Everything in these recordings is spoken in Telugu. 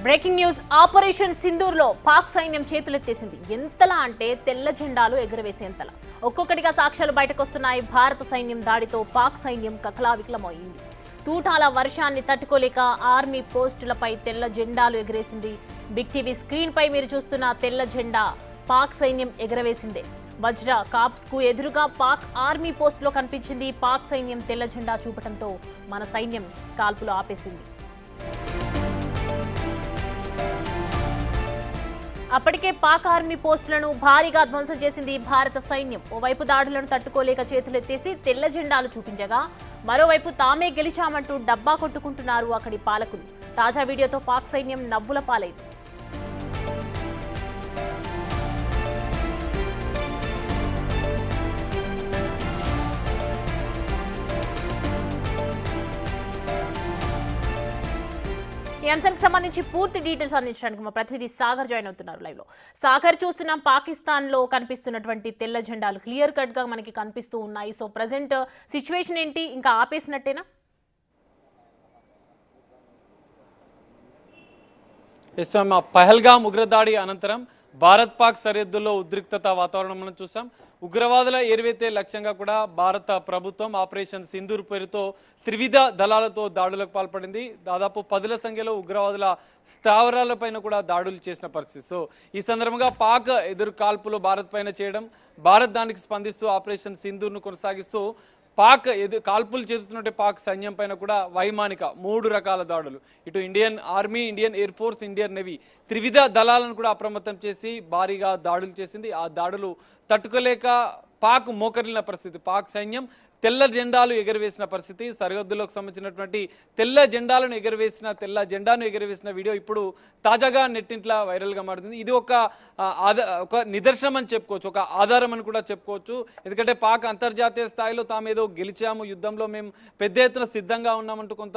బ్రేకింగ్ న్యూస్ ఆపరేషన్ సింధూర్ లో పాక్ సైన్యం చేతులెత్తేసింది. ఎంతలా అంటే తెల్ల జెండాలు ఎగురవేసేంతలా. ఒక్కొక్కటిగా సాక్ష్యాలు బయటకొస్తున్నాయి. భారత సైన్యం దాడితో పాక్ సైన్యం కకలావికలమైంది. తూటాల వర్షాన్ని తట్టుకోలేక ఆర్మీ పోస్టులపై తెల్ల జెండాలు ఎగరేసింది. బిగ్ టీవీ స్క్రీన్ పై మీరు చూస్తున్న తెల్ల జెండా పాక్ సైన్యం ఎగరవేసిందే. వజ్ర కాప్స్ కు ఎదురుగా పాక్ ఆర్మీ పోస్టులో కనిపించింది. పాక్ సైన్యం తెల్ల జెండా చూపటంతో మన సైన్యం కాల్పులు ఆపేసింది. అప్పటికే పాక్ ఆర్మీ పోస్టులను భారీగా ధ్వంసం చేసింది భారత సైన్యం. ఓవైపు దాడులను తట్టుకోలేక చేతులెత్తేసి తెల్ల జెండాలు చూపించగా, మరోవైపు తామే గెలిచామంటూ డబ్బా కొట్టుకుంటున్నారు అక్కడి పాలకులు. తాజా వీడియోతో పాక్ సైన్యం నవ్వుల పాలైంది. ఈ అంశానికి సంబంధించి పూర్తి డీటెయిల్స్ అందించడానికి మా ప్రతినిధి సాగర్ జాయిన్ అవుతున్నారు లైవ్ లో. సాగర్, చూస్తున్నాం పాకిస్తాన్ లో కనిపిస్తున్నటువంటి తెల్ల జెండాలు క్లియర్ కట్ గా మనకి కనిపిస్తూ ఉన్నాయి. సో ప్రెసెంట్ సిచ్యువేషన్ ఏంటి? ఇంకా ఆపేసినట్టేనా? పహల్గామ్ ఉగ్రదాడి అనంతరం భారత్ పాక్ సరిహద్దుల్లో ఉద్రిక్తత వాతావరణం మనం చూసాం. ఉగ్రవాదుల ఏర్వైతే లక్ష్యంగా కూడా భారత ప్రభుత్వం ఆపరేషన్ సింధూర్ పేరుతో త్రివిధ దళాలతో దాడులకు పాల్పడింది. దాదాపు 10ల సంఖ్యలో ఉగ్రవాదుల స్థావరాలపైన కూడా దాడులు చేసిన పరిస్థితి. సో ఈ సందర్భంగా పాక్ ఎదురు కాల్పులు భారత్ పైన చేయడం, భారత్ దానికి స్పందిస్తూ ఆపరేషన్ సింధూర్ను కొనసాగిస్తూ పాక్ కాల్పులు చేస్తున్నట్టే పాక్ సైన్యం పైన కూడా వైమానిక 3 రకాల దాడులు, ఇటు Indian army, Indian air force, Indian navy త్రివిధ దళాలను కూడా అప్రమత్తం చేసి భారీగా దాడులు చేసింది. ఆ దాడులు తట్టుకోలేక పాక్ మోకరిల్లిన పరిస్థితి. పాక్ సైన్యం తెల్ల జెండాలు ఎగరవేసిన పరిస్థితి. సరిహద్దులకు సంబంధించినటువంటి తెల్ల జెండాను ఎగరవేసిన వీడియో ఇప్పుడు తాజాగా నెట్టింట్లా వైరల్గా మారుతుంది. ఇది ఒక నిదర్శనం అని చెప్పుకోవచ్చు, ఒక ఆధారం అని కూడా చెప్పుకోవచ్చు. ఎందుకంటే పాక్ అంతర్జాతీయ స్థాయిలో తామేదో గెలిచాము, యుద్ధంలో మేము పెద్ద ఎత్తున సిద్ధంగా ఉన్నామంటూ కొంత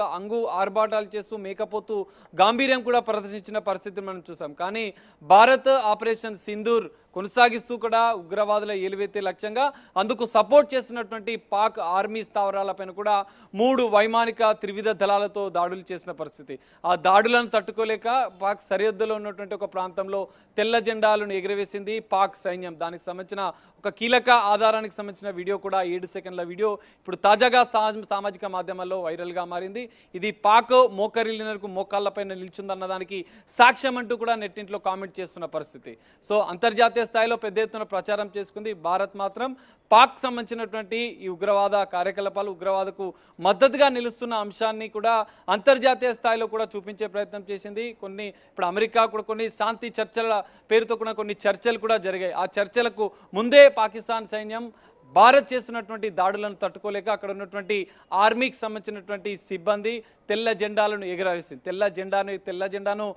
ఆర్భాటాలు చేస్తూ మేకపోతూ గాంభీర్యం కూడా ప్రదర్శించిన పరిస్థితిని మనం చూసాం. కానీ భారత్ ఆపరేషన్ సింధూర్ కొనసాగిస్తూ కూడా ఉగ్రవాదుల ఏలువెత్తే లక్ష్యంగా అందుకు సపోర్ట్ చేస్తున్నటువంటి పాక్ ఆర్మీ స్థావరాలపైన కూడా 3 వైమానిక త్రివిధ దళాలతో దాడులు చేసిన పరిస్థితి. ఆ దాడులను తట్టుకోలేక పాక్ సరిహద్దులో ఉన్నటువంటి ఒక ప్రాంతంలో తెల్ల జెండాలను ఎగురవేసింది పాక్ సైన్యం. దానికి సంబంధించిన ఒక కీలక ఆధారానికి సంబంధించిన వీడియో కూడా 7 సెకండ్ల వీడియో ఇప్పుడు తాజాగా సామాజిక మాధ్యమాల్లో వైరల్గా మారింది. ఇది పాక్ మోకరిల్లినకు మోకాళ్లపైన నిల్చుందన్న దానికి సాక్ష్యం అంటూ కూడా నెట్టింట్లో కామెంట్ చేస్తున్న పరిస్థితి. సో అంతర్జాతీయ స్థాయిలో పెద్ద ఎత్తున ప్రచారం చేసుకుంది. భారత్ మాత్రం పాక్ సంబంధించినటువంటి ఈ ఉగ్రవాద కార్యకలాపాలు, ఉగ్రవాదకు మద్దతుగా నిలుస్తున్న అంశాన్ని కూడా అంతర్జాతీయ స్థాయిలో కూడా చూపించే ప్రయత్నం చేసింది. ఇప్పుడు అమెరికా కూడా కొన్ని శాంతి చర్చల పేరుతో కూడా కొన్ని చర్చలు కూడా జరిగాయి. ఆ చర్చలకు ముందే పాకిస్తాన్ సైన్యం భారత్ చేస్తున్నటువంటి దాడులను తట్టుకోలేక అక్కడ ఉన్నటువంటి ఆర్మీకి సంబంధించినటువంటి సిబ్బంది తెల్ల జెండాలను ఎగరవేసింది. తెల్ల జెండాను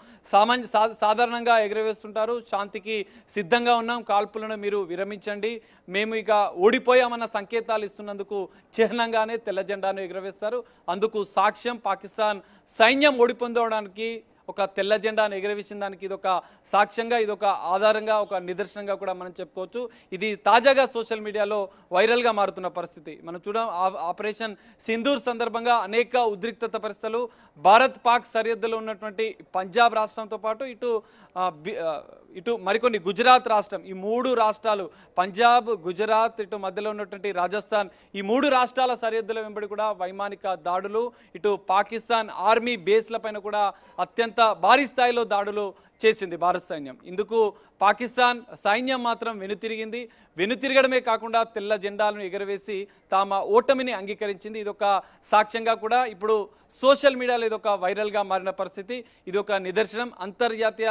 సాధారణంగా ఎగరవేస్తుంటారు. శాంతికి సిద్ధంగా ఉన్నాం, కాల్పులను మీరు విరమించండి, మేము ఇక ఓడిపోయామన్న సంకేతాలు ఇస్తున్నందుకు చిహ్నంగానే తెల్ల జెండాను ఎగరవేస్తారు. అందుకు సాక్ష్యం పాకిస్తాన్ సైన్యం ఓడిపొందడానికి ఒక తెల్ల జెండాను ఎగరవేసిన దానికి ఇదొక సాక్ష్యంగా, ఇదొక ఆధారంగా, ఒక నిదర్శనంగా కూడా మనం చెప్పుకోవచ్చు. ఇది తాజాగా సోషల్ మీడియాలో వైరల్గా మారుతున్న పరిస్థితి. మనం చూడం ఆపరేషన్ సింధూర్ సందర్భంగా అనేక ఉద్రిక్తత పరిస్థితులు భారత్ పాక్ సరిహద్దులో ఉన్నటువంటి పంజాబ్ రాష్ట్రంతో పాటు ఇటు మరికొన్ని గుజరాత్ రాష్ట్రం, ఈ 3 రాష్ట్రాలు పంజాబ్, గుజరాత్, ఇటు మధ్యలో ఉన్నటువంటి రాజస్థాన్, ఈ 3 రాష్ట్రాల సరిహద్దుల వెంబడి కూడా వైమానిక దాడులు, ఇటు పాకిస్తాన్ ఆర్మీ బేస్ల పైన కూడా అత్యంత భారీ స్థాయిలో దాడులు చేసింది భారత సైన్యం. ఇందుకు పాకిస్తాన్ సైన్యం మాత్రం వెనుతిరగడమే కాకుండా తెల్ల జెండాలను ఎగరవేసి తమ ఓటమిని అంగీకరించింది. ఇదొక సాక్ష్యంగా కూడా ఇప్పుడు సోషల్ మీడియాలో ఇదొక వైరల్గా మారిన పరిస్థితి. ఇదొక నిదర్శనం. అంతర్జాతీయ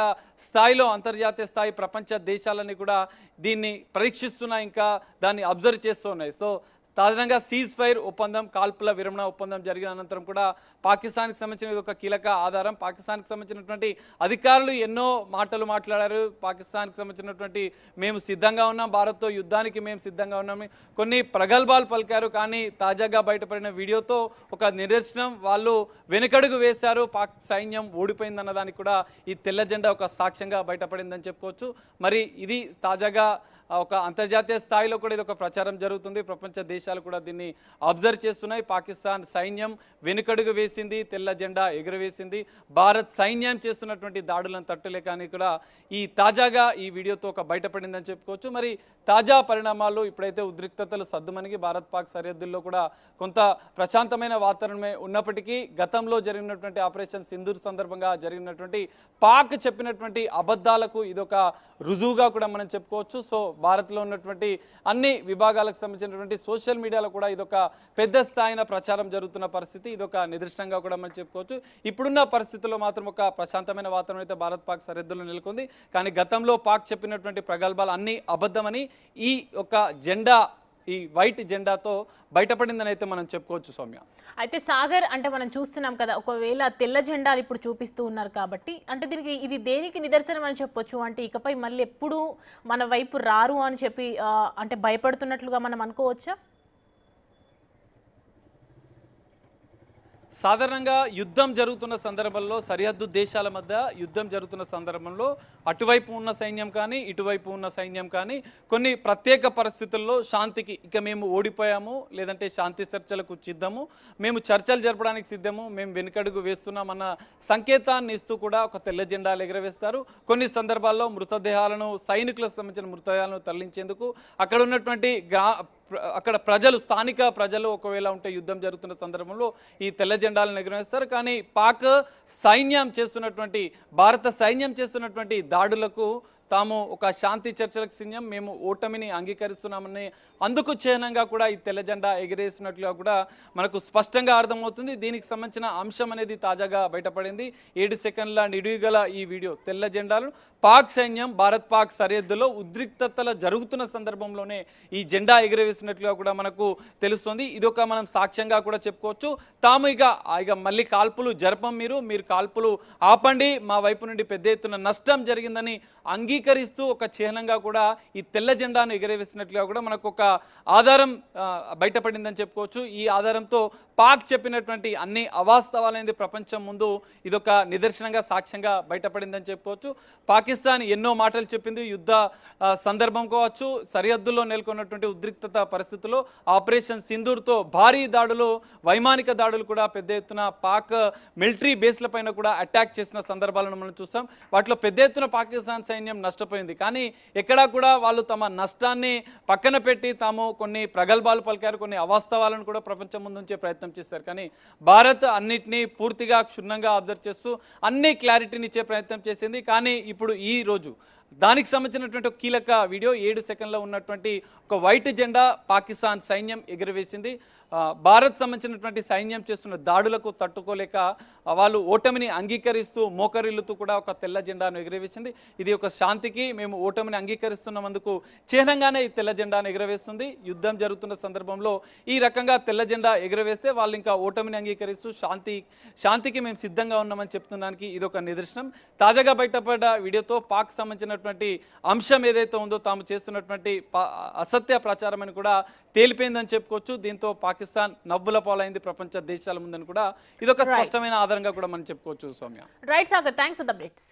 స్థాయి ప్రపంచ దేశాలన్నీ కూడా దీన్ని పరీక్షిస్తున్నాయి, ఇంకా దాన్ని అబ్జర్వ్ చేస్తూ ఉన్నాయి. సో తాజాగా సీజ్ ఫైర్ ఒప్పందం, కాల్పుల విరమణ ఒప్పందం జరిగిన అనంతరం కూడా పాకిస్తాన్కి సంబంధించిన ఒక కీలక ఆధారం. పాకిస్తాన్కి సంబంధించినటువంటి అధికారులు ఎన్నో మాటలు మాట్లాడారు. పాకిస్తాన్కి సంబంధించినటువంటి మేము సిద్ధంగా ఉన్నాం, భారత్తో యుద్ధానికి మేము సిద్ధంగా ఉన్నాము, కొన్ని ప్రగల్భాలు పలికారు. కానీ తాజాగా బయటపడిన వీడియోతో ఒక నిదర్శనం, వాళ్ళు వెనుకడుగు వేశారు, పాక్ సైన్యం ఓడిపోయిందన్న దానికి కూడా ఈ తెల్ల జెండా ఒక సాక్ష్యంగా బయటపడిందని చెప్పుకోవచ్చు. మరి ఇది తాజాగా ఒక అంతర్జాతీయ స్థాయిలో కూడా ఇది ఒక ప్రచారం జరుగుతుంది. ప్రపంచ దేశాలు కూడా దీన్ని అబ్జర్వ్ చేస్తున్నాయి. పాకిస్తాన్ సైన్యం వెనుకడుగు వేసింది, తెల్ల జెండా ఎగురవేసింది. భారత్ సైన్యం చేస్తున్నటువంటి దాడులను తట్టులేక అని కూడా ఈ తాజాగా ఈ వీడియోతో ఒక బయటపడిందని చెప్పుకోవచ్చు. మరి తాజా పరిణామాలు ఇప్పుడైతే ఉద్రిక్తతలు సద్దుమణిగి భారత్ పాక్ సరిహద్దుల్లో కూడా కొంత ప్రశాంతమైన వాతావరణమే ఉన్నప్పటికీ గతంలో జరిగినటువంటి ఆపరేషన్ సింధూర్ సందర్భంగా జరిగినటువంటి పాక్ చెప్పినటువంటి అబద్ధాలకు ఇదొక రుజువుగా కూడా మనం చెప్పుకోవచ్చు. సో భారత్లో ఉన్నటువంటి అన్ని విభాగాలకు సంబంధించినటువంటి సోషల్ మీడియాలో కూడా ఇదొక పెద్ద స్థాయిన ప్రచారం జరుగుతున్న పరిస్థితి, ఇదొక నిదర్శనంగా కూడా మనం చెప్పుకోవచ్చు. ఇప్పుడున్న పరిస్థితుల్లో మాత్రం ఒక ప్రశాంతమైన వాతావరణం అయితే భారత్ పాక్ సరిహద్దులో నెలకొంది. కానీ గతంలో పాక్ చెప్పినటువంటి ప్రగల్భాలు అన్ని అబద్ధమని ఈ ఒక జెండా, ఈ వైట్ జెండాతో బయటపడిందని అయితే మనం చెప్పుకోవచ్చు సౌమ్య. అయితే సాగర్, అంటే మనం చూస్తున్నాం కదా, ఒకవేళ తెల్ల జెండాలు ఇప్పుడు చూపిస్తూ ఉన్నారు కాబట్టి అంటే దీనికి ఇది దేనికి నిదర్శనం అని చెప్పొచ్చు? అంటే ఇకపై మళ్ళీ ఎప్పుడు మన వైపు రారు అని చెప్పి అంటే భయపడుతున్నట్లుగా మనం అనుకోవచ్చా? సాధారణంగా యుద్ధం జరుగుతున్న సందర్భంలో, సరిహద్దు దేశాల మధ్య యుద్ధం జరుగుతున్న సందర్భంలో అటువైపు ఉన్న సైన్యం కానీ ఇటువైపు ఉన్న సైన్యం కానీ కొన్ని ప్రత్యేక పరిస్థితుల్లో శాంతికి ఇక మేము ఓడిపోయాము, లేదంటే శాంతి చర్చలకు సిద్ధము, మేము చర్చలు జరపడానికి సిద్ధము, మేము వెనుకడుగు వేస్తున్నామన్న సంకేతాన్ని ఇస్తూ కూడా ఒక తెల్ల జెండాలు ఎగరవేస్తారు. కొన్ని సందర్భాల్లో మృతదేహాలను, సైనికులకు సంబంధించిన మృతదేహాలను తరలించేందుకు అక్కడ ఉన్నటువంటి అక్కడ ప్రజలు, స్థానిక ప్రజలు ఒకవేళ ఉంటే యుద్ధం జరుగుతున్న సందర్భంలో ఈ తెల్ల జెండాలను ఎగురవేస్తారు. కానీ పాక్ సైన్యం చేస్తున్నటువంటి, భారత సైన్యం చేస్తున్నటువంటి దాడులకు తాము ఒక శాంతి చర్చలకు సిద్ధం, మేము ఓటమిని అంగీకరిస్తున్నామని అందుకు చిహ్నంగా కూడా ఈ తెల్ల జెండా ఎగిరేసినట్లుగా కూడా మనకు స్పష్టంగా అర్థమవుతుంది. దీనికి సంబంధించిన అంశం అనేది తాజాగా బయటపడింది. 7 సెకండ్ల నిడివిగల ఈ వీడియో, తెల్ల జెండాలు పాక్ సైన్యం భారత్ పాక్ సరిహద్దులో ఉద్రిక్తతలు జరుగుతున్న సందర్భంలోనే ఈ జెండా ఎగిరవేసినట్లుగా కూడా మనకు తెలుస్తుంది. ఇదొక మనం సాక్ష్యంగా కూడా చెప్పుకోవచ్చు. తాము ఇక మళ్ళీ కాల్పులు జరపం, మీరు కాల్పులు ఆపండి, మా వైపు నుండి పెద్ద ఎత్తున నష్టం జరిగిందని అంగీకరిస్తూ ఒక చిహ్నంగా కూడా ఈ తెల్ల జెండాను ఎగరవేసినట్లుగా కూడా మనకు ఒక ఆధారం బయటపడిందని చెప్పుకోవచ్చు. ఈ ఆధారంతో పాక్ చెప్పినటువంటి అన్ని అవాస్తవాలనేది ప్రపంచం ముందు ఇదొక నిదర్శనంగా, సాక్ష్యంగా బయటపడిందని చెప్పుకోవచ్చు. పాకిస్తాన్ ఎన్నో మాటలు చెప్పింది యుద్ధ సందర్భం కావచ్చు, సరిహద్దుల్లో నెలకొన్నటువంటి ఉద్రిక్తత పరిస్థితుల్లో ఆపరేషన్ సింధూర్తో భారీ దాడులు, వైమానిక దాడులు కూడా పెద్ద ఎత్తున పాక్ మిలిటరీ బేస్ల పైన కూడా అటాక్ చేసిన సందర్భాలను మనం చూస్తాం. వాటిలో పెద్ద ఎత్తున పాకిస్తాన్ సైన్యం నష్టపోయింది. కానీ ఎక్కడా కూడా వాళ్ళు తమ నష్టాన్ని పక్కన పెట్టి తాము కొన్ని ప్రగల్భాలు పలికారు, కొన్ని అవాస్తవాలను కూడా ప్రపంచం ముందు ఉంచే ప్రయత్నం చేస్తారు. కానీ భారత్ అన్నిటినీ పూర్తిగా క్షుణ్ణంగా అబ్జర్వ్ చేస్తూ అన్ని క్లారిటీని ఇచ్చే ప్రయత్నం చేసింది. కానీ ఇప్పుడు ఈ రోజు దానికి సంబంధించినటువంటి ఒక కీలక వీడియో, 7 సెకండ్లో ఉన్నటువంటి ఒక వైట్ జెండా పాకిస్తాన్ సైన్యం ఎగురవేసింది. భారత్ సంబంధించినటువంటి సైన్యం చేస్తున్న దాడులకు తట్టుకోలేక వాళ్ళు ఓటమిని అంగీకరిస్తూ మోకరిల్లుతూ కూడా ఒక తెల్ల జెండాను ఎగురవేసింది. ఇది ఒక శాంతికి మేము ఓటమిని అంగీకరిస్తున్నందుకు చిహ్నంగానే ఈ తెల్ల జెండాను ఎగురవేస్తుంది. యుద్ధం జరుగుతున్న సందర్భంలో ఈ రకంగా తెల్ల జెండా ఎగురవేస్తే వాళ్ళు ఇంకా ఓటమిని అంగీకరిస్తూ శాంతికి మేము సిద్ధంగా ఉన్నామని చెప్తున్నానికి ఇది ఒక నిదర్శనం. తాజాగా బయటపడ్డ వీడియోతో పాక్ సంబంధించినటువంటి అంశం ఏదైతే ఉందో తాము చేస్తున్నటువంటి అసత్య ప్రచారం అని కూడా తేలిపోయిందని చెప్పుకోవచ్చు. దీంతో పాకిస్తాన్ నవ్వుల పాలైంది ప్రపంచ దేశాల ముందని కూడా ఇదొక స్పష్టమైన ఆధారంగా కూడా మనం చెప్పుకోవచ్చు Soumya. Right Sagar, thanks for the updates.